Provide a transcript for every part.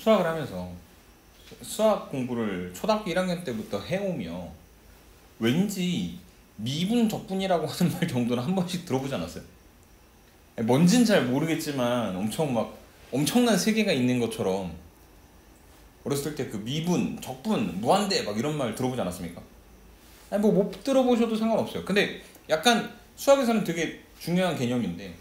수학을 하면서 수학 공부를 초등학교 1학년 때부터 해오며 왠지 미분 적분이라고 하는 말 정도는 한 번씩 들어보지 않았어요? 뭔진 잘 모르겠지만 엄청난 세계가 있는 것처럼 어렸을 때 그 미분, 적분, 무한대 막 이런 말 들어보지 않았습니까? 아니 뭐 못 들어보셔도 상관없어요. 근데 약간 수학에서는 되게 중요한 개념인데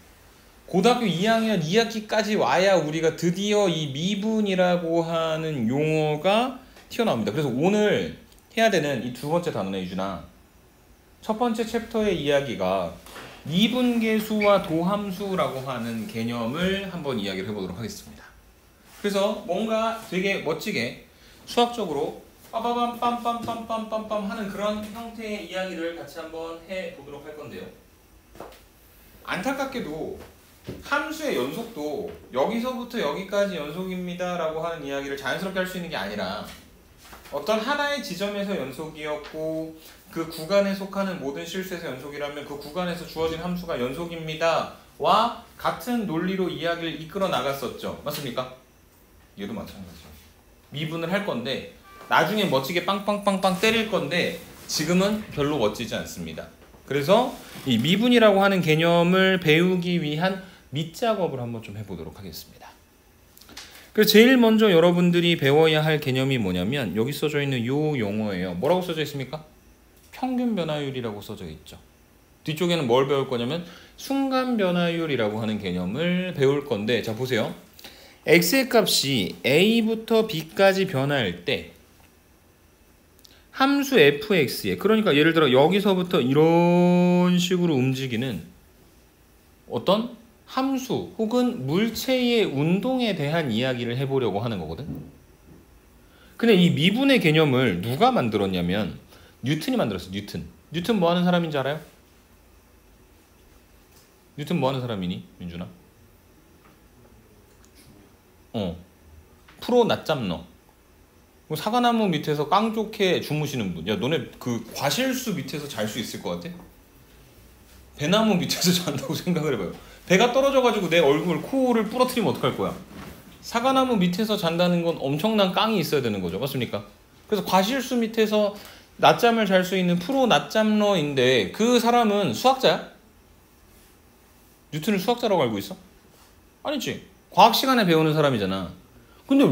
고등학교 2학년 2학기까지 와야 우리가 드디어 이 미분이라고 하는 용어가 튀어나옵니다. 그래서 오늘 해야 되는 이 두 번째 단어네, 유준아. 첫 번째 챕터의 이야기가 미분계수와 도함수라고 하는 개념을 한번 이야기를 해보도록 하겠습니다. 그래서 뭔가 되게 멋지게 수학적으로 빠바밤 빰빰빰빰빰빰 하는 그런 형태의 이야기를 같이 한번 해보도록 할 건데요. 안타깝게도 함수의 연속도 여기서부터 여기까지 연속입니다 라고 하는 이야기를 자연스럽게 할 수 있는 게 아니라 어떤 하나의 지점에서 연속이었고 그 구간에 속하는 모든 실수에서 연속이라면 그 구간에서 주어진 함수가 연속입니다 와 같은 논리로 이야기를 이끌어 나갔었죠. 맞습니까? 얘도 마찬가지죠. 미분을 할 건데 나중에 멋지게 빵빵빵빵 때릴 건데 지금은 별로 멋지지 않습니다. 그래서 이 미분이라고 하는 개념을 배우기 위한 밑작업을 한번 좀 해보도록 하겠습니다. 그래서 제일 먼저 여러분들이 배워야 할 개념이 뭐냐면 여기 써져 있는 요 용어예요. 뭐라고 써져 있습니까? 평균 변화율이라고 써져 있죠. 뒤쪽에는 뭘 배울 거냐면 순간 변화율이라고 하는 개념을 배울 건데, 자 보세요. x의 값이 a부터 b까지 변화할 때 함수 fx에, 그러니까 예를 들어 여기서부터 이런 식으로 움직이는 어떤 함수 혹은 물체의 운동에 대한 이야기를 해보려고 하는 거거든. 근데 이 미분의 개념을 누가 만들었냐면 뉴턴이 만들었어. 뉴턴 뭐 하는 사람인지 알아요? 뉴턴 뭐 하는 사람이니, 민준아? 프로 낮잠 너. 사과나무 밑에서 깡좋게 주무시는 분. 야, 너네 그 과실수 밑에서 잘 수 있을 것 같아? 배나무 밑에서 잔다고 생각을 해봐요. 배가 떨어져가지고 내 얼굴, 코를 부러뜨리면 어떡할 거야? 사과나무 밑에서 잔다는 건 엄청난 깡이 있어야 되는 거죠. 맞습니까? 그래서 과실수 밑에서 낮잠을 잘 수 있는 프로 낮잠러인데 그 사람은 수학자야? 뉴턴을 수학자라고 알고 있어? 아니지. 과학 시간에 배우는 사람이잖아. 근데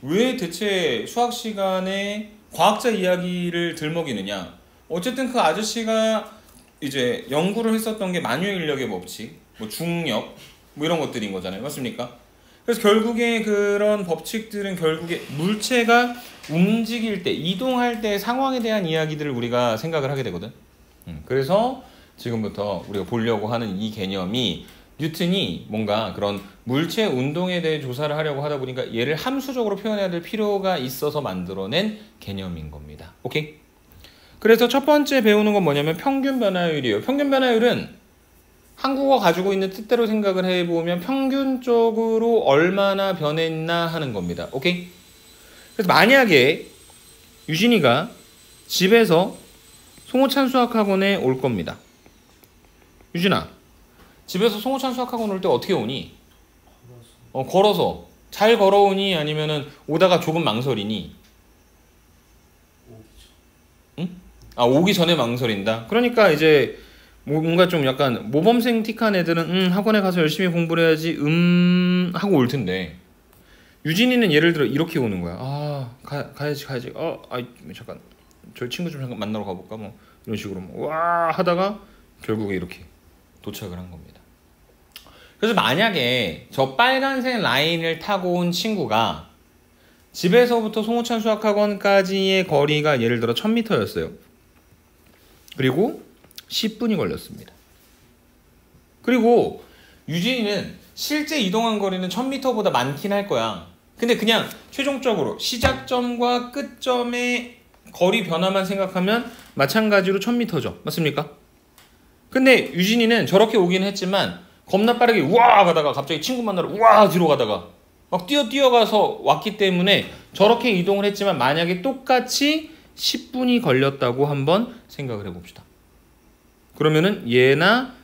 왜 대체 수학 시간에 과학자 이야기를 들먹이느냐? 어쨌든 그 아저씨가 이제 연구를 했었던 게 만유의 인력의 법칙, 뭐 중력, 뭐 이런 것들인 거잖아요. 맞습니까? 그래서 결국에 그런 법칙들은 결국에 물체가 움직일 때, 이동할 때 상황에 대한 이야기들을 우리가 생각을 하게 되거든. 그래서 지금부터 우리가 보려고 하는 이 개념이 뉴턴이 뭔가 그런 물체 운동에 대해 조사를 하려고 하다 보니까 얘를 함수적으로 표현해야 될 필요가 있어서 만들어낸 개념인 겁니다. 오케이? 그래서 첫 번째 배우는 건 뭐냐면 평균 변화율이에요. 평균 변화율은 한국어 가지고 있는 뜻대로 생각을 해보면 평균적으로 얼마나 변했나 하는 겁니다. 오케이? 그래서 만약에 유진이가 집에서 송호찬 수학학원에 올 겁니다. 유진아, 집에서 송호찬 수학학원 올 때 어떻게 오니? 걸어서. 잘 걸어오니? 아니면은 오다가 조금 망설이니? 응? 오기 전에 망설인다. 그러니까 이제 뭔가 좀 약간 모범생 틱한 애들은 학원에 가서 열심히 공부를 해야지 하고 올 텐데, 유진이는 예를 들어 이렇게 오는 거야. 가야지. 잠깐 저 친구 좀 잠깐 만나러 가볼까? 뭐 이런 식으로 와 하다가 결국에 이렇게 도착을 한 겁니다. 그래서 만약에 저 빨간색 라인을 타고 온 친구가 집에서부터 송호찬 수학학원까지의 거리가 예를 들어 1000m였어요. 그리고 10분이 걸렸습니다. 그리고 유진이는 실제 이동한 거리는 1000m보다 많긴 할 거야. 근데 그냥 최종적으로 시작점과 끝점의 거리 변화만 생각하면 마찬가지로 1000m죠. 맞습니까? 근데 유진이는 저렇게 오긴 했지만 겁나 빠르게 우와 가다가 갑자기 친구 만나러 우와 뒤로 가다가 막 뛰어가서 왔기 때문에 저렇게 이동을 했지만 만약에 똑같이 10분이 걸렸다고 한번 생각을 해봅시다. 그러면은 얘나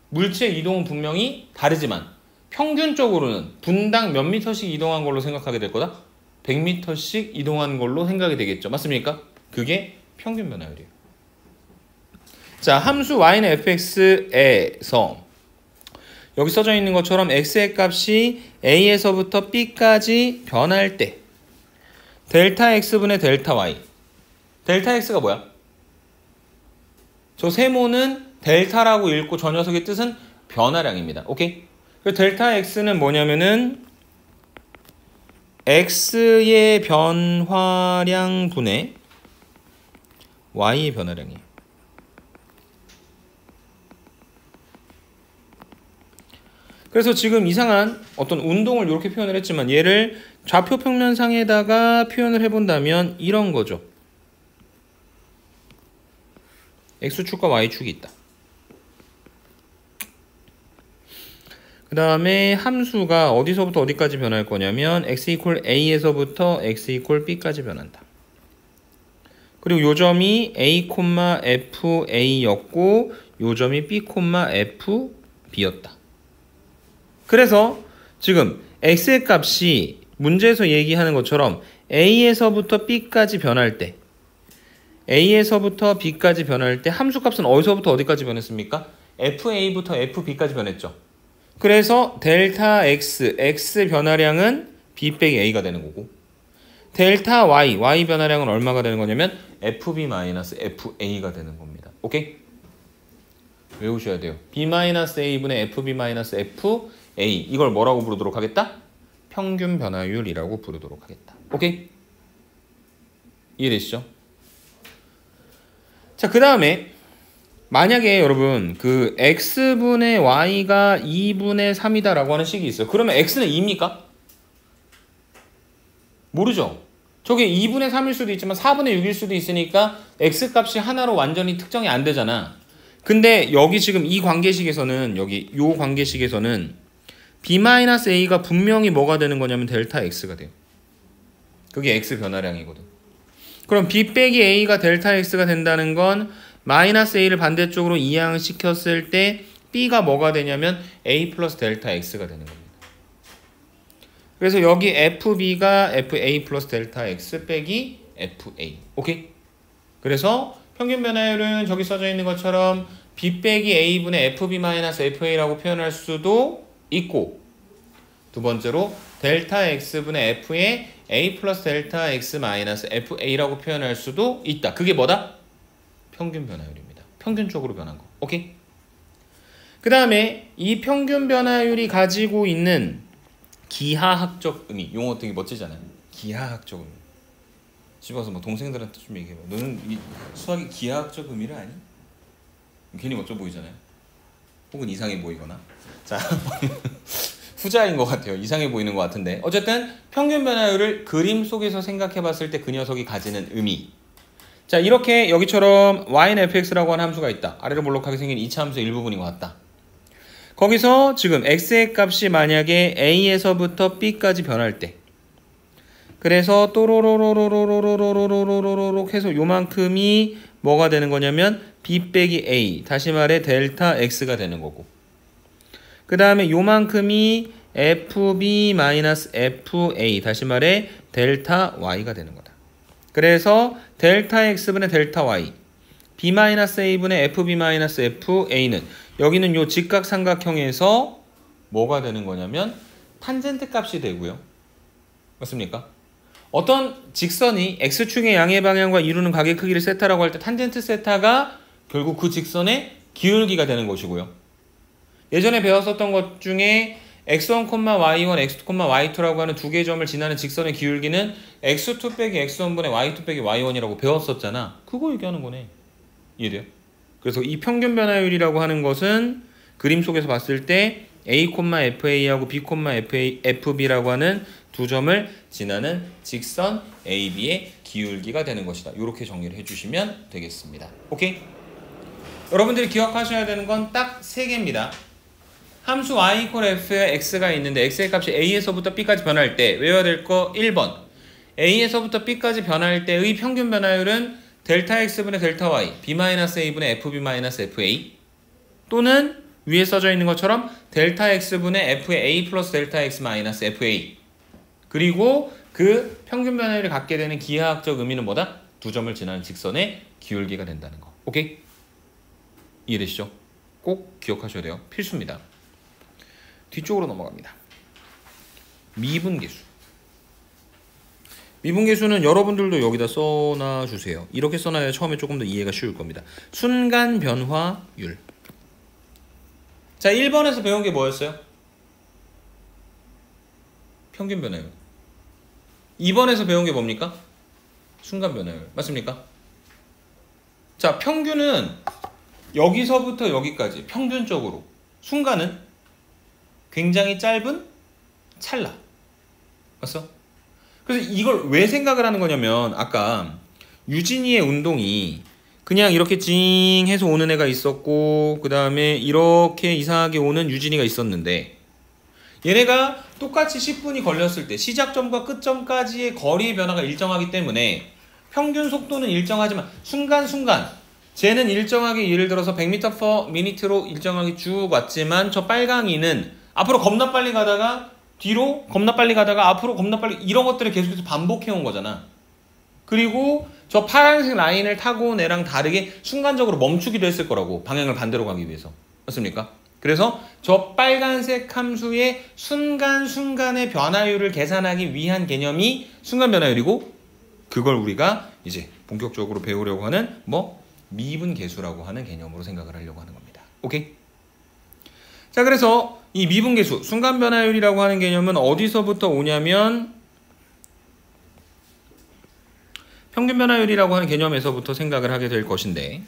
물체 이동은 분명히 다르지만 평균적으로는 분당 몇 미터씩 이동한 걸로 생각하게 될 거다? 100m씩 이동한 걸로 생각이 되겠죠. 맞습니까? 그게 평균 변화율이에요. 자, 함수 y는 fx에서 여기 써져 있는 것처럼 x의 값이 a에서부터 b까지 변할 때 델타 x분의 델타 y. 델타 x가 뭐야? 저 세모는 델타라고 읽고 저 녀석의 뜻은 변화량입니다. 오케이? 델타 x는 뭐냐면은 x의 변화량 분의 y의 변화량이에요. 그래서 지금 이상한 어떤 운동을 이렇게 표현을 했지만 얘를 좌표 평면상에다가 표현을 해본다면 이런 거죠. x축과 y축이 있다. 그 다음에 함수가 어디서부터 어디까지 변할 거냐면 x 이퀄 a에서부터 x 이퀄 b까지 변한다. 그리고 요 점이 a, fa였고 요 점이 b, fb였다. 그래서 지금 x의 값이 문제에서 얘기하는 것처럼 a에서부터 b까지 변할 때 a에서부터 b까지 변할 때 함수 값은 어디서부터 어디까지 변했습니까? fa부터 fb까지 변했죠. 그래서 델타 x, x 변화량은 b 빼기 a가 되는 거고 델타 y, y 변화량은 얼마가 되는 거냐면 fb-fa가 되는 겁니다. 오케이? 외우셔야 돼요. b-a분의 fb-fa 이걸 뭐라고 부르도록 하겠다? 평균 변화율이라고 부르도록 하겠다. 오케이? 이해되시죠? 자, 그 다음에 만약에 여러분 그 x분의 y가 2분의 3이다 라고 하는 식이 있어요. 그러면 x는 2입니까? 모르죠. 저게 2분의 3일 수도 있지만 4분의 6일 수도 있으니까 x값이 하나로 완전히 특정이 안 되잖아. 근데 여기 지금 이 관계식에서는 여기 요 관계식에서는 b-a가 분명히 뭐가 되는 거냐면 델타 x가 돼요. 그게 x 변화량이거든. 그럼 b 빼기 a가 델타 x가 된다는 건 마이너스 a를 반대쪽으로 이항시켰을 때 b가 뭐가 되냐면 a 플러스 델타 x가 되는 겁니다. 그래서 여기 fb가 fa 플러스 델타 x 빼기 fa. 오케이? 그래서 평균 변화율은 저기 써져 있는 것처럼 b 빼기 a분의 fb-fa라고 표현할 수도 있고 두 번째로 델타 x분의 f의 a 플러스 델타 x 마이너스 fa라고 표현할 수도 있다. 그게 뭐다? 평균 변화율입니다. 평균적으로 변한 거. 오케이? 그 다음에 이 평균 변화율이 가지고 있는 기하학적 의미. 용어 되게 멋지잖아요. 기하학적 의미. 집어서 뭐 동생들한테 좀 얘기해봐. 너는 이 수학이 기하학적 의미를 아니? 괜히 멋져 보이잖아요. 혹은 이상해 보이거나. 자, 후자인 것 같아요. 이상해 보이는 것 같은데. 어쨌든 평균 변화율을 그림 속에서 생각해 봤을 때 그 녀석이 가지는 의미. 자, 이렇게 여기처럼 y는 fx라고 하는 함수가 있다. 아래로 볼록하게 생긴 2차 함수의 일부분인 것 같다. 거기서 지금 x의 값이 만약에 a에서부터 b까지 변할 때 그래서 또로로로로로로로로로로로로로 해서 요만큼이 뭐가 되는 거냐면 b 빼기 a 다시 말해 델타 x가 되는 거고 그 다음에 요만큼이 fb-fa 다시 말해 델타 y가 되는 거다. 그래서 델타 x분의 델타 y b-a분의 fb-fa는 여기는 요 직각삼각형에서 뭐가 되는 거냐면 탄젠트 값이 되고요. 맞습니까? 어떤 직선이 x축의 양의 방향과 이루는 각의 크기를 세타라고 할 때 탄젠트 세타가 결국 그 직선의 기울기가 되는 것이고요. 예전에 배웠었던 것 중에 x1, y1, x2, y2라고 하는 두 개의 점을 지나는 직선의 기울기는 x2 빼기 x1분의 y2 빼기 y1이라고 배웠었잖아. 그거 얘기하는 거네. 이해돼요? 그래서 이 평균 변화율이라고 하는 것은 그림 속에서 봤을 때 a, fa하고 b, fb라고 하는 두 점을 지나는 직선 AB의 기울기가 되는 것이다. 이렇게 정리를 해주시면 되겠습니다. 오케이? 여러분들이 기억하셔야 되는 건 딱 3개입니다. 함수 y 이퀄 f에 x가 있는데 x의 값이 a에서부터 b까지 변할 때 외워야 될 거 1번 a에서부터 b까지 변할 때의 평균 변화율은 델타 x분의 델타 y b-a분의 fb-fa 또는 위에 써져 있는 것처럼 델타 x분의 f의 a 플러스 델타 x 마이너스 fa. 그리고 그 평균 변화율이 갖게 되는 기하학적 의미는 뭐다? 두 점을 지나는 직선의 기울기가 된다는 거. 오케이? 이해되시죠? 꼭 기억하셔야 돼요. 필수입니다. 뒤쪽으로 넘어갑니다. 미분계수. 미분계수는 여러분들도 여기다 써놔주세요. 이렇게 써놔야 처음에 조금 더 이해가 쉬울 겁니다. 순간 변화율. 자, 1번에서 배운 게 뭐였어요? 평균 변화율. 2번에서 배운 게 뭡니까? 순간 변화율. 맞습니까? 자, 평균은 여기서부터 여기까지 평균적으로. 순간은 굉장히 짧은 찰나. 맞어? 그래서 이걸 왜 생각을 하는 거냐면 아까 유진이의 운동이 그냥 이렇게 징 해서 오는 애가 있었고 그 다음에 이렇게 이상하게 오는 유진이가 있었는데 얘네가 똑같이 10분이 걸렸을 때 시작점과 끝점까지의 거리 변화가 일정하기 때문에 평균 속도는 일정하지만 순간순간 쟤는 일정하게 예를 들어서 100m/min으로 일정하게 쭉 왔지만 저 빨강이는 앞으로 겁나 빨리 가다가 뒤로 겁나 빨리 가다가 앞으로 겁나 빨리 이런 것들을 계속해서 반복해 온 거잖아. 그리고 저 파란색 라인을 타고 온 애랑 다르게 순간적으로 멈추기도 했을 거라고. 방향을 반대로 가기 위해서. 맞습니까? 그래서 저 빨간색 함수의 순간순간의 변화율을 계산하기 위한 개념이 순간 변화율이고 그걸 우리가 이제 본격적으로 배우려고 하는 미분계수라고 하는 개념으로 생각을 하려고 하는 겁니다. 오케이? 자, 그래서 이 미분계수, 순간 변화율이라고 하는 개념은 어디서부터 오냐면 평균 변화율이라고 하는 개념에서부터 생각을 하게 될 것인데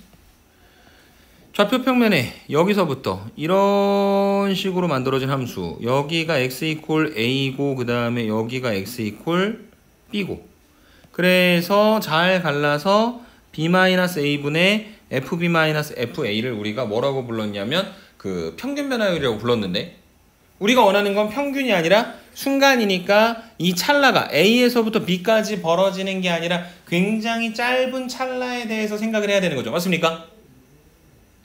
좌표 평면에 여기서부터 이런 식으로 만들어진 함수 여기가 x 이퀄 a고 그 다음에 여기가 x 이퀄 b고 그래서 잘 갈라서 b-a분의 fb-fa를 우리가 뭐라고 불렀냐면 그 평균 변화율이라고 불렀는데 우리가 원하는 건 평균이 아니라 순간이니까 이 찰나가 A에서부터 B까지 벌어지는 게 아니라 굉장히 짧은 찰나에 대해서 생각을 해야 되는 거죠. 맞습니까?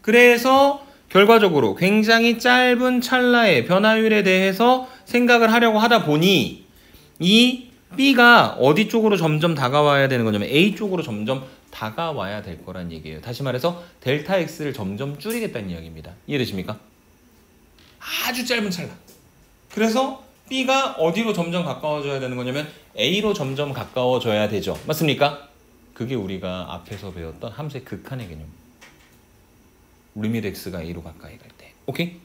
그래서 결과적으로 굉장히 짧은 찰나의 변화율에 대해서 생각을 하려고 하다 보니 이 B가 어디 쪽으로 점점 다가와야 되는 거냐면 A 쪽으로 점점 다가와야 될 거란 얘기예요. 다시 말해서 델타 X를 점점 줄이겠다는 이야기입니다. 이해되십니까? 아주 짧은 찰나. 그래서 B가 어디로 점점 가까워져야 되는 거냐면 A로 점점 가까워져야 되죠. 맞습니까? 그게 우리가 앞에서 배웠던 함수의 극한의 개념. 리미트 X가 A로 가까이 갈 때. 오케이?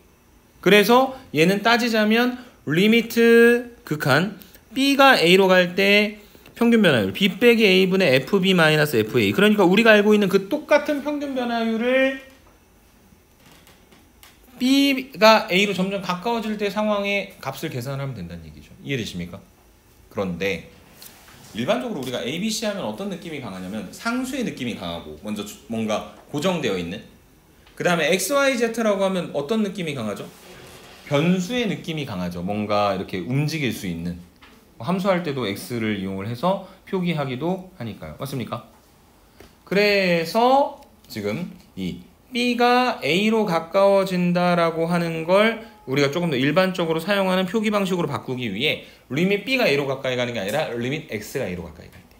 그래서 얘는 따지자면 리미트 극한 B가 A로 갈 때 평균 변화율 B 빼기 A분의 FB-FA. 그러니까 우리가 알고 있는 그 똑같은 평균 변화율을 B가 A로 점점 가까워질 때 상황의 값을 계산하면 된다는 얘기죠. 이해되십니까? 그런데 일반적으로 우리가 A, B, C 하면 어떤 느낌이 강하냐면 상수의 느낌이 강하고 먼저 뭔가 고정되어 있는 그 다음에 X, Y, Z라고 하면 어떤 느낌이 강하죠? 변수의 느낌이 강하죠. 뭔가 이렇게 움직일 수 있는 함수할 때도 X를 이용을 해서 표기하기도 하니까요. 맞습니까? 그래서 지금 이 B가 A로 가까워진다라고 하는 걸 우리가 조금 더 일반적으로 사용하는 표기 방식으로 바꾸기 위해 리밋 B가 A로 가까이 가는 게 아니라 리밋 X가 A로 가까이 갈 때.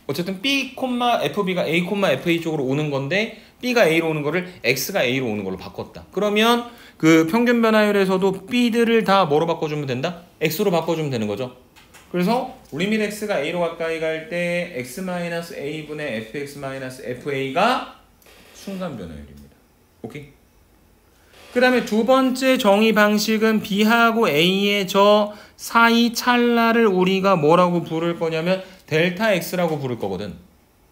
어쨌든 B, FB가 A, FA 쪽으로 오는 건데 B가 A로 오는 거를 X가 A로 오는 걸로 바꿨다. 그러면 그 평균 변화율에서도 B들을 다 뭐로 바꿔주면 된다? X로 바꿔주면 되는 거죠. 그래서 리밋 X가 A로 가까이 갈 때 X-A분의 fx-fa가 순간 변화율입니다. 오케이? 그 다음에 두 번째 정의 방식은 B하고 A의 저 사이 찰나를 우리가 뭐라고 부를 거냐면 델타 X라고 부를 거거든.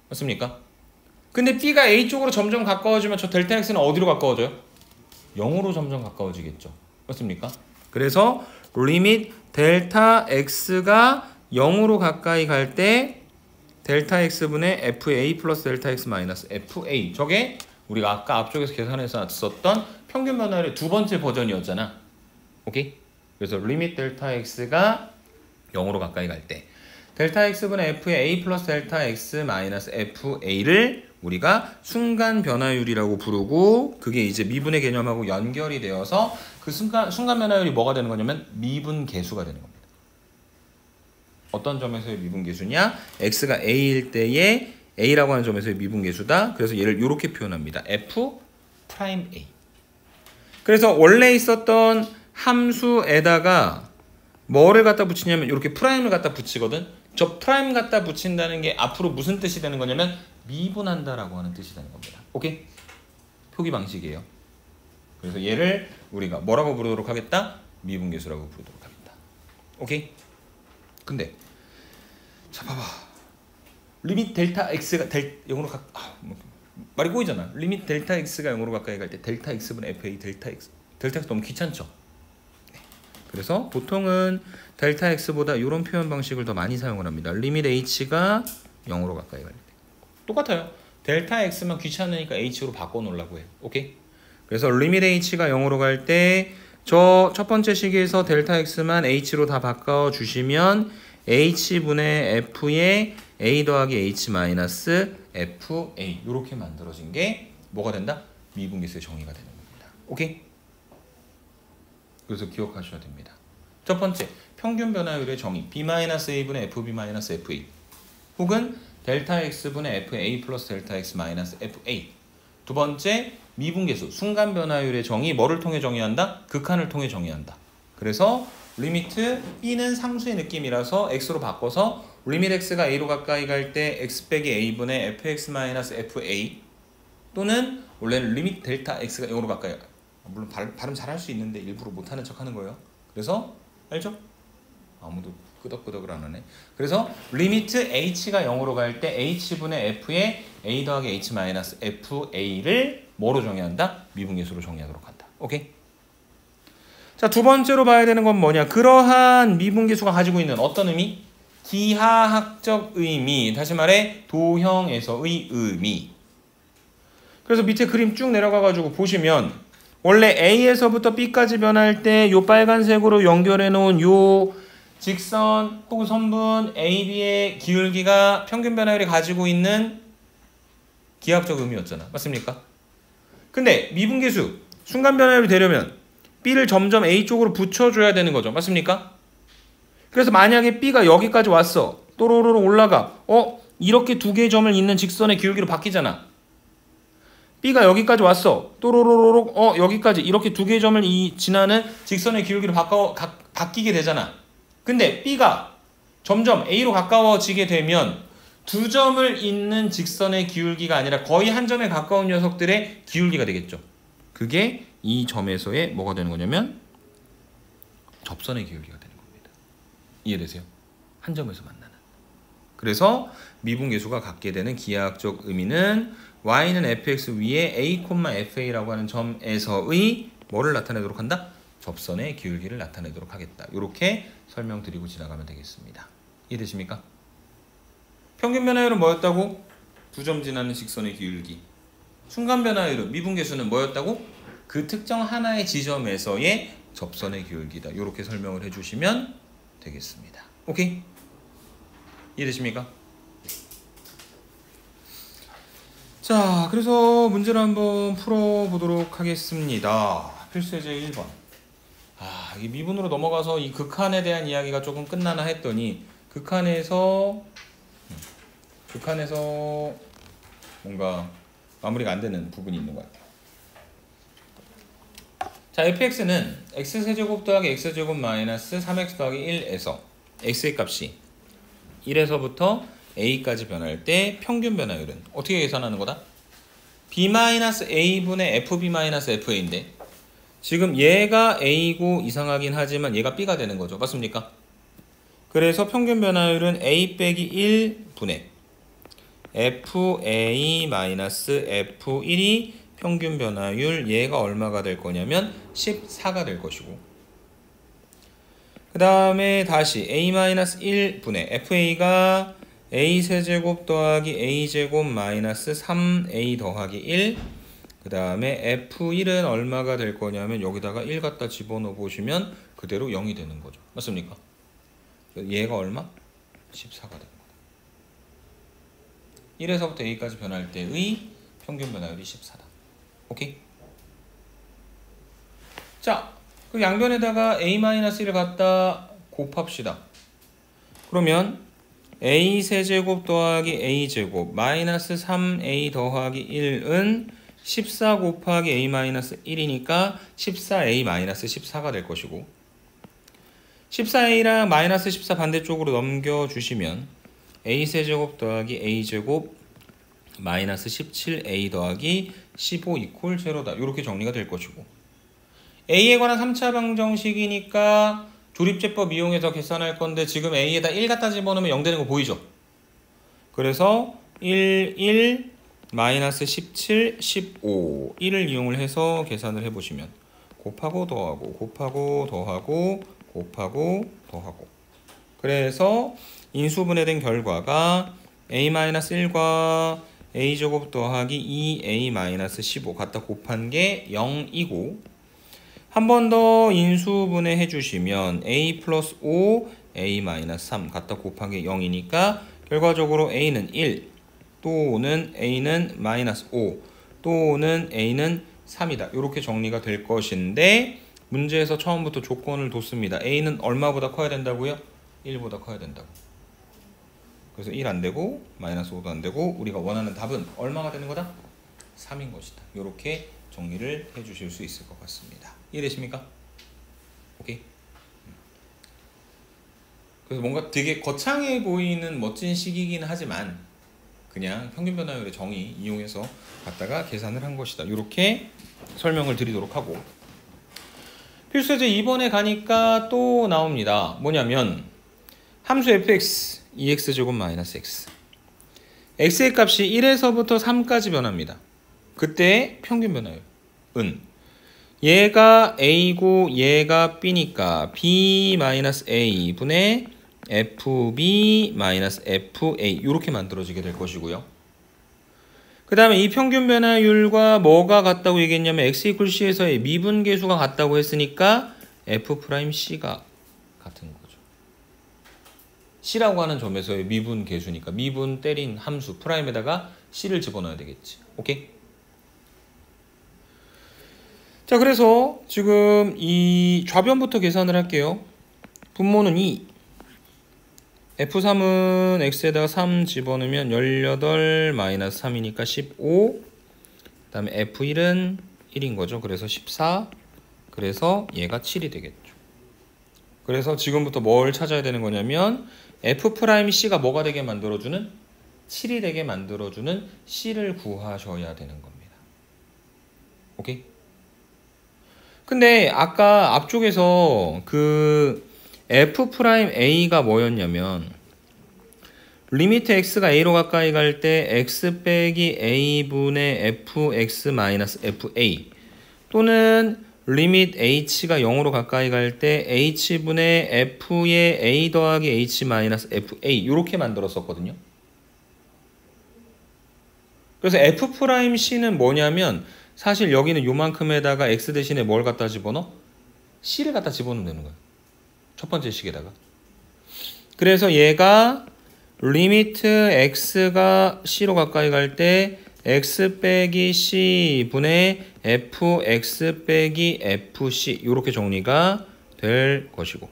맞습니까? 근데 B가 A 쪽으로 점점 가까워지면 저 델타 X는 어디로 가까워져요? 0으로 점점 가까워지겠죠. 맞습니까? 그래서 리밋 델타 X가 0으로 가까이 갈 때 델타 X분의 FA 플러스 델타 X 마이너스 FA 저게 우리가 아까 앞쪽에서 계산해서 썼던 평균 변화율의 두 번째 버전이었잖아. 오케이? 그래서 리밋 델타 X가 0으로 가까이 갈 때 델타 X분의 FA 플러스 델타 X 마이너스 FA를 우리가 순간 변화율이라고 부르고 그게 이제 미분의 개념하고 연결이 되어서 그 순간 변화율이 뭐가 되는 거냐면 미분 계수가 되는 겁니다. 어떤 점에서의 미분 계수냐? x가 a일 때의 a라고 하는 점에서의 미분 계수다. 그래서 얘를 이렇게 표현합니다. f 프라임 a. 그래서 원래 있었던 함수에다가 뭐를 갖다 붙이냐면 이렇게 프라임을 갖다 붙이거든. 저 프라임 갖다 붙인다는 게 앞으로 무슨 뜻이 되는 거냐면 미분한다라고 하는 뜻이 되는 겁니다. 오케이? 표기 방식이에요. 그래서 얘를 우리가 뭐라고 부르도록 하겠다? 미분계수라고 부르도록 하겠다. 오케이? 근데 자 봐봐. 리밋 델타 x가 0으로 말이 꼬이잖아. 리밋 델타 x가 0으로 가까이 갈 때 델타 x분의 fa 델타 x 너무 귀찮죠? 그래서 보통은 델타 x보다 이런 표현 방식을 더 많이 사용을 합니다. 리밋 h가 0으로 가까이 갈 때. 똑같아요. 델타 x만 귀찮으니까 h로 바꿔놓으려고 해요. 오케이? 그래서 리밋 h가 0으로 갈 때 저 첫 번째 식에서 델타 x만 h로 다 바꿔주시면 h분의 f의 a 더하기 h 마이너스 fa 이렇게 만들어진 게 뭐가 된다? 미분계수의 정의가 되는 겁니다. 오케이? 그래서 기억하셔야 됩니다. 첫 번째, 평균 변화율의 정의 b-a분의 fb-fa 혹은 델타 x분의 fa 플러스 델타 x 마이너스 fa. 두 번째, 미분계수 순간 변화율의 정의 뭐를 통해 정의한다? 극한을 통해 정의한다. 그래서 리미트 b는 상수의 느낌이라서 x로 바꿔서 리밋 x가 a로 가까이 갈 때 x 빼기 a분의 fx 마이너스 fa 또는 원래는 리밋 델타 x가 0으로 가까이 물론 발음 잘할 수 있는데 일부러 못하는 척 하는 거예요. 그래서 알죠? 아무도 끄덕끄덕을 안 하네. 그래서 리미트 h가 0으로 갈 때 h분의 f의 a 더하기 h 마이너스 fa를 뭐로 정의한다? 미분계수로 정의하도록 한다. 오케이? 자, 두 번째로 봐야 되는 건 뭐냐? 그러한 미분계수가 가지고 있는 어떤 의미? 기하학적 의미. 다시 말해 도형에서의 의미. 그래서 밑에 그림 쭉 내려가가지고 보시면 원래 A에서부터 B까지 변할 때 요 빨간색으로 연결해 놓은 요 직선 혹은 선분 AB의 기울기가 평균 변화율이 가지고 있는 기하학적 의미였잖아. 맞습니까? 근데 미분계수 순간 변화율이 되려면 B를 점점 A 쪽으로 붙여줘야 되는 거죠. 맞습니까? 그래서 만약에 B가 여기까지 왔어. 또로로로 올라가. 이렇게 두 개의 점을 잇는 직선의 기울기로 바뀌잖아. B가 여기까지 왔어. 또로로로 여기까지 이렇게 두 개의 점을 지나는 직선의 기울기로 바뀌게 되잖아. 근데 B가 점점 A로 가까워지게 되면 두 점을 잇는 직선의 기울기가 아니라 거의 한 점에 가까운 녀석들의 기울기가 되겠죠. 그게 이 점에서의 뭐가 되는 거냐면 접선의 기울기가 되는 겁니다. 이해되세요? 한 점에서 만나는. 그래서 미분계수가 갖게 되는 기하학적 의미는 y는 fx 위에 a, fa라고 하는 점에서의 뭐를 나타내도록 한다? 접선의 기울기를 나타내도록 하겠다. 이렇게 설명드리고 지나가면 되겠습니다. 이해되십니까? 평균 변화율은 뭐였다고? 두 점 지나는 직선의 기울기. 순간 변화율은 미분계수는 뭐였다고? 그 특정 하나의 지점에서의 접선의 기울기다. 이렇게 설명을 해주시면 되겠습니다. 오케이? 이해되십니까? 자, 그래서 문제를 한번 풀어보도록 하겠습니다. 필수예제 1번. 이 미분으로 넘어가서 이 극한에 대한 이야기가 조금 끝나나 했더니 극한에서 뭔가 마무리가 안 되는 부분이 있는 것 같아요. 자, fx는 x세제곱 더하기 x제곱 마이너스 3x 더하기 1에서 x의 값이 1에서부터 a까지 변할 때 평균 변화율은 어떻게 계산하는 거다? b-a분의 fb-fa인데 지금 얘가 a고 이상하긴 하지만 얘가 b가 되는 거죠. 맞습니까? 그래서 평균 변화율은 a 빼기 1분의 fa-f1이 평균 변화율 얘가 얼마가 될 거냐면 14가 될 것이고 그 다음에 다시 a-1분의 fa가 a세제곱 더하기 a제곱 마이너스 3a 더하기 1 그 다음에 f1은 얼마가 될 거냐면 여기다가 1 갖다 집어넣어 보시면 그대로 0이 되는 거죠. 맞습니까? 얘가 얼마? 14가 되는 거다. 1에서부터 a까지 변할 때의 평균 변화율이 14다. 오케이? 자, 그 양변에다가 a-1을 갖다 곱합시다. 그러면 a 세제곱 더하기 a 제곱 마이너스 3a 더하기 1은 14 곱하기 a-1이니까 14a-14가 될 것이고, 14a랑 마이너스 14 반대쪽으로 넘겨주시면 a 세제곱 더하기 a 제곱 마이너스 17a 더하기 15 이퀄 제로다. 이렇게 정리가 될 것이고, a에 관한 3차 방정식이니까 조립제법 이용해서 계산할 건데 지금 a에다 1 갖다 집어넣으면 0 되는 거 보이죠? 그래서 1, 마이너스 17, 15 1을 이용을 해서 계산을 해보시면 곱하고 더하고 곱하고 더하고 곱하고 더하고, 그래서 인수분해된 결과가 a-1과 a제곱 더하기 2a-15 갖다 곱한 게 0이고, 한 번 더 인수분해 해주시면 a 플러스 5 a-3 갖다 곱한 게 0이니까 결과적으로 a는 1 또는 a는 마이너스 5 또는 a는 3이다. 이렇게 정리가 될 것인데, 문제에서 처음부터 조건을 뒀습니다. a는 얼마보다 커야 된다고요? 1보다 커야 된다고. 그래서 1 안 되고 마이너스 5도 안 되고 우리가 원하는 답은 얼마가 되는 거다? 3인 것이다. 이렇게 정리를 해주실 수 있을 것 같습니다. 이해되십니까? 오케이. 그래서 뭔가 되게 거창해 보이는 멋진 식이긴 하지만 그냥 평균 변화율의 정의 이용해서 갖다가 계산을 한 것이다. 이렇게 설명을 드리도록 하고, 필수제 2번에 가니까 또 나옵니다. 뭐냐면 함수 fx 2x제곱 마이너스 x, x의 값이 1에서부터 3까지 변합니다. 그때 평균 변화율은 얘가 a고 얘가 b니까 b-a 분의 fb-fa 이렇게 만들어지게 될 것이고요. 그 다음에 이 평균 변화율과 뭐가 같다고 얘기했냐면 x 이퀄 c에서의 미분계수가 같다고 했으니까 f'c가 같은 거죠. c라고 하는 점에서의 미분계수니까 미분 때린 함수 프라임에다가 c를 집어넣어야 되겠지. 오케이? 자, 그래서 지금 이 좌변부터 계산을 할게요. 분모는 2, F3은 X에다가 3 집어넣으면 18 마이너스 3이니까 15, 그 다음에 F1은 1인 거죠. 그래서 14, 그래서 얘가 7이 되겠죠. 그래서 지금부터 뭘 찾아야 되는 거냐면 F'C가 뭐가 되게 만들어주는? 7이 되게 만들어주는 C를 구하셔야 되는 겁니다. 오케이? 근데 아까 앞쪽에서 그 F'A가 뭐였냐면 리미트 x가 a로 가까이 갈 때 x 빼기 a분의 fx 마이너스 fa, 또는 리미트 h가 0으로 가까이 갈 때 h분의 f의 a 더하기 h 마이너스 fa 이렇게 만들었었거든요. 그래서 F'C는 뭐냐면 사실 여기는 요만큼에다가 x 대신에 뭘 갖다 집어넣어? c를 갖다 집어넣으면 되는 거예요. 첫 번째 식에다가. 그래서 얘가 리미트 x가 c로 가까이 갈 때 x 빼기 c 분의 fx 빼기 fc 이렇게 정리가 될 것이고,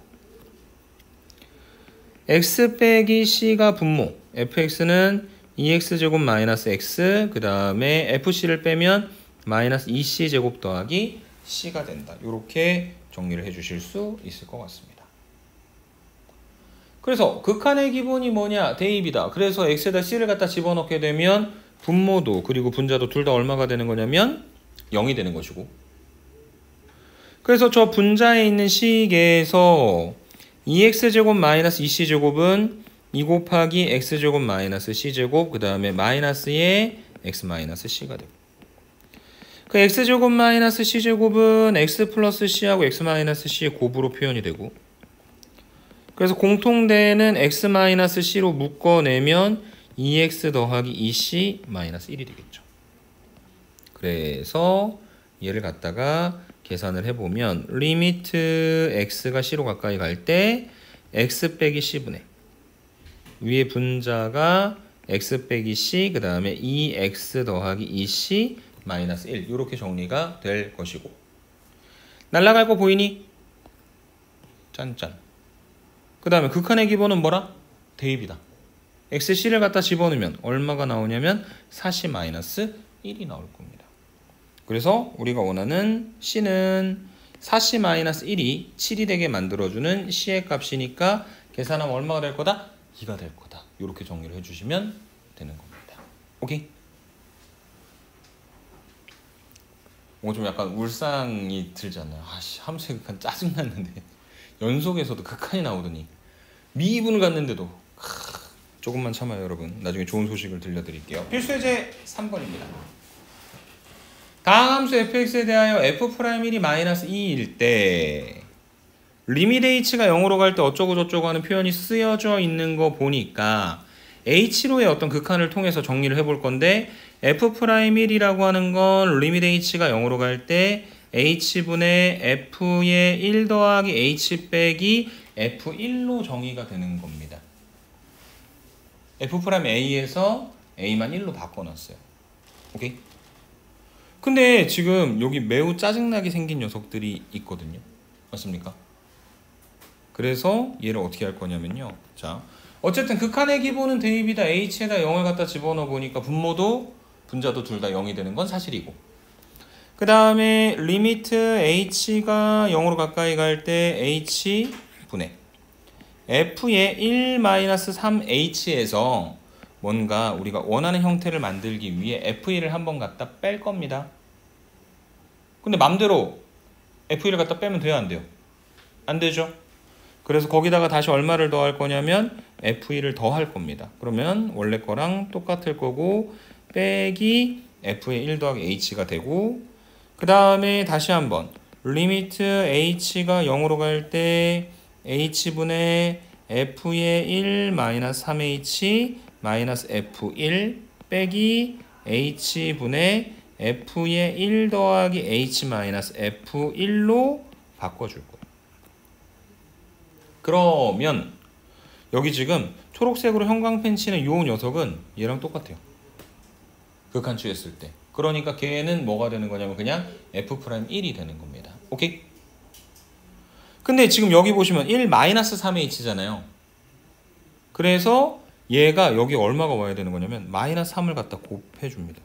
x 빼기 c가 분모, fx는 2x제곱 마이너스 x, 그 다음에 fc를 빼면 마이너스 2c제곱 더하기 c가 된다. 이렇게 정리를 해주실 수 있을 것 같습니다. 그래서 극한의 기본이 뭐냐? 대입이다. 그래서 x에다 c를 갖다 집어넣게 되면 분모도 그리고 분자도 둘 다 얼마가 되는 거냐면 0이 되는 것이고, 그래서 저 분자에 있는 식에서 2x제곱 마이너스 2c제곱은 2 곱하기 x제곱 마이너스 c제곱, 그 다음에 마이너스의 x 마이너스 c가 되고, 그 x제곱 마이너스 c제곱은 x 플러스 c하고 x 마이너스 c의 곱으로 표현이 되고, 그래서 공통대는 x 마이너스 c로 묶어내면 2x 더하기 2c 마이너스 1이 되겠죠. 그래서 얘를 갖다가 계산을 해보면 리미트 x가 c로 가까이 갈 때 x 빼기 c분의 위에 분자가 x 빼기 c 그 다음에 2x 더하기 2c 마이너스 1 이렇게 정리가 될 것이고 날라갈 거 보이니? 짠짠. 그 다음에 극한의 기본은 뭐라? 대입이다. x, c를 갖다 집어넣으면 얼마가 나오냐면 4c 마이너스 1이 나올 겁니다. 그래서 우리가 원하는 c는 4c 마이너스 1이 7이 되게 만들어주는 c의 값이니까 계산하면 얼마가 될 거다? 2가 될 거다. 이렇게 정리를 해주시면 되는 겁니다. 오케이? 뭔가 좀 약간 울상이 들잖아요. 아씨, 함수의 극한 짜증났는데 연속에서도 극한이 나오더니 미분을 갔는데도 조금만 참아요 여러분. 나중에 좋은 소식을 들려드릴게요. 필수예제 3번입니다. 다음 함수 fx에 대하여 f'1이 마이너스 2일 때 리밋 h가 0으로 갈 때 어쩌고 저쩌고 하는 표현이 쓰여져 있는 거 보니까 h로의 어떤 극한을 통해서 정리를 해볼 건데 f'1이라고 하는 건 리밋 h가 0으로 갈 때 h분의 f의 1 더하기 h 빼기 f1로 정의가 되는 겁니다. f'a에서 a만 1로 바꿔놨어요. 오케이? 근데 지금 여기 매우 짜증나게 생긴 녀석들이 있거든요. 맞습니까? 그래서 얘를 어떻게 할 거냐면요. 자, 어쨌든 극한의 기본은 대입이다. h에다 0을 갖다 집어넣어 보니까 분모도 분자도 둘 다 0이 되는 건 사실이고 그 다음에 리미트 h가 0으로 가까이 갈 때 h분의 f의 1-3h에서 뭔가 우리가 원하는 형태를 만들기 위해 f1을 한번 갖다 뺄 겁니다. 근데 맘대로 f1을 갖다 빼면 돼요? 안 돼요? 안 되죠? 그래서 거기다가 다시 얼마를 더할 거냐면 f1을 더할 겁니다. 그러면 원래 거랑 똑같을 거고 빼기 f의 1 더하기 h가 되고 그 다음에 다시 한번 리미트 h가 0으로 갈 때 h분의 f의 1-3h 마이너스 f1 빼기 h분의 f의 1 더하기 h 마이너스 f1로 바꿔줄 거예요. 그러면 여기 지금 초록색으로 형광펜 치는 요 녀석은 얘랑 똑같아요. 극한추했을 때. 그러니까 걔는 뭐가 되는 거냐면 그냥 f'1이 되는 겁니다. 오케이? 근데 지금 여기 보시면 1-3h잖아요. 그래서 얘가 여기 얼마가 와야 되는 거냐면 마이너스 3을 갖다 곱해줍니다.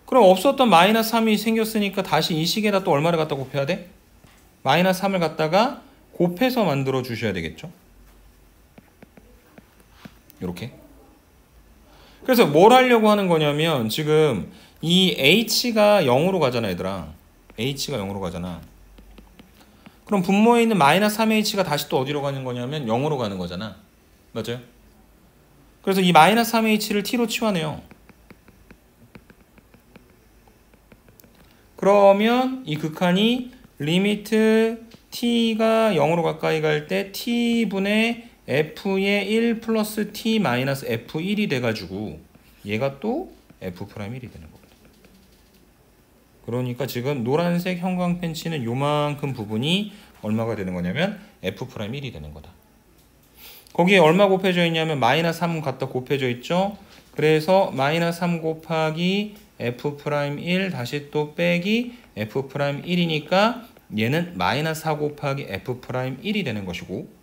그럼 없었던 마이너스 3이 생겼으니까 다시 이 식에다 또 얼마를 갖다 곱해야 돼? 마이너스 3을 갖다가 곱해서 만들어 주셔야 되겠죠? 이렇게. 그래서 뭘 하려고 하는 거냐면 지금 이 h가 0으로 가잖아 얘들아. h가 0으로 가잖아. 그럼 분모에 있는 마이너스 3h가 다시 또 어디로 가는 거냐면 0으로 가는 거잖아. 맞아요? 그래서 이 마이너스 3h를 t로 치환해요. 그러면 이 극한이 리미트 t가 0으로 가까이 갈 때 t분의 f의 1 플러스 t 마이너스 f1이 돼가지고 얘가 또 f'1이 되는 겁니다. 그러니까 지금 노란색 형광펜 치는 요만큼 부분이 얼마가 되는 거냐면 f'1이 되는 거다. 거기에 얼마 곱해져 있냐면 마이너스 3 갖다 곱해져 있죠. 그래서 마이너스 3 곱하기 f'1 다시 또 빼기 f'1이니까 얘는 마이너스 4 곱하기 f'1이 되는 것이고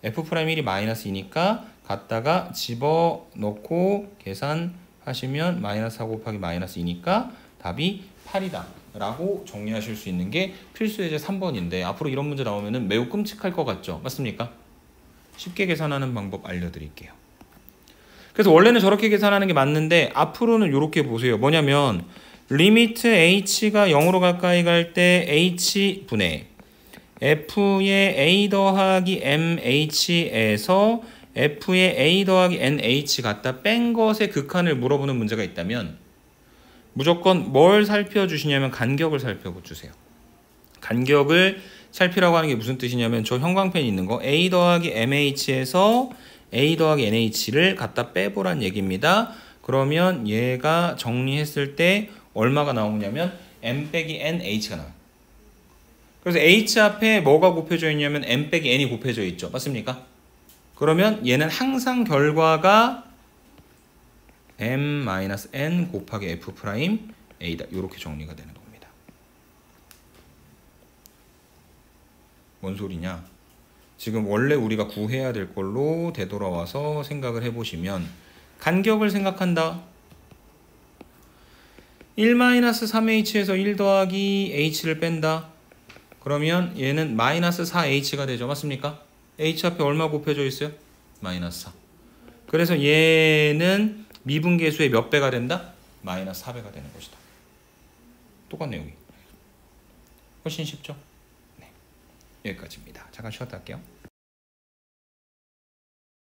f'1이 마이너스 2니까 갖다가 집어넣고 계산하시면 마이너스 4 곱하기 마이너스 2니까 답이 8이다 라고 정리하실 수 있는 게 필수예제 3번인데 앞으로 이런 문제 나오면 매우 끔찍할 것 같죠? 맞습니까? 쉽게 계산하는 방법 알려드릴게요. 그래서 원래는 저렇게 계산하는 게 맞는데 앞으로는 이렇게 보세요. 뭐냐면 리미트 h가 0으로 가까이 갈 때 h분의 f의 a 더하기 mh에서 f의 a 더하기 nh 갖다 뺀 것의 극한을 물어보는 문제가 있다면 무조건 뭘 살펴주시냐면 간격을 살펴주세요. 간격을 살피라고 하는 게 무슨 뜻이냐면 저 형광펜이 있는 거 a 더하기 mh에서 a 더하기 nh를 갖다 빼보란 얘기입니다. 그러면 얘가 정리했을 때 얼마가 나오냐면 m 빼기 nh가 나와요. 그래서 h 앞에 뭐가 곱해져 있냐면 m 빼기 n이 곱해져 있죠. 맞습니까? 그러면 얘는 항상 결과가 m-n 곱하기 f 프라임 a다. 이렇게 정리가 되는 겁니다. 뭔 소리냐? 지금 원래 우리가 구해야 될 걸로 되돌아와서 생각을 해보시면 간격을 생각한다. 1-3h에서 1 더하기 h를 뺀다. 그러면 얘는 마이너스 4h가 되죠. 맞습니까? h 앞에 얼마 곱해져 있어요? 마이너스 4. 그래서 얘는 미분계수의 몇 배가 된다? 마이너스 4배가 되는 것이다. 똑같네 여기. 훨씬 쉽죠? 네. 여기까지입니다. 잠깐 쉬었다 할게요.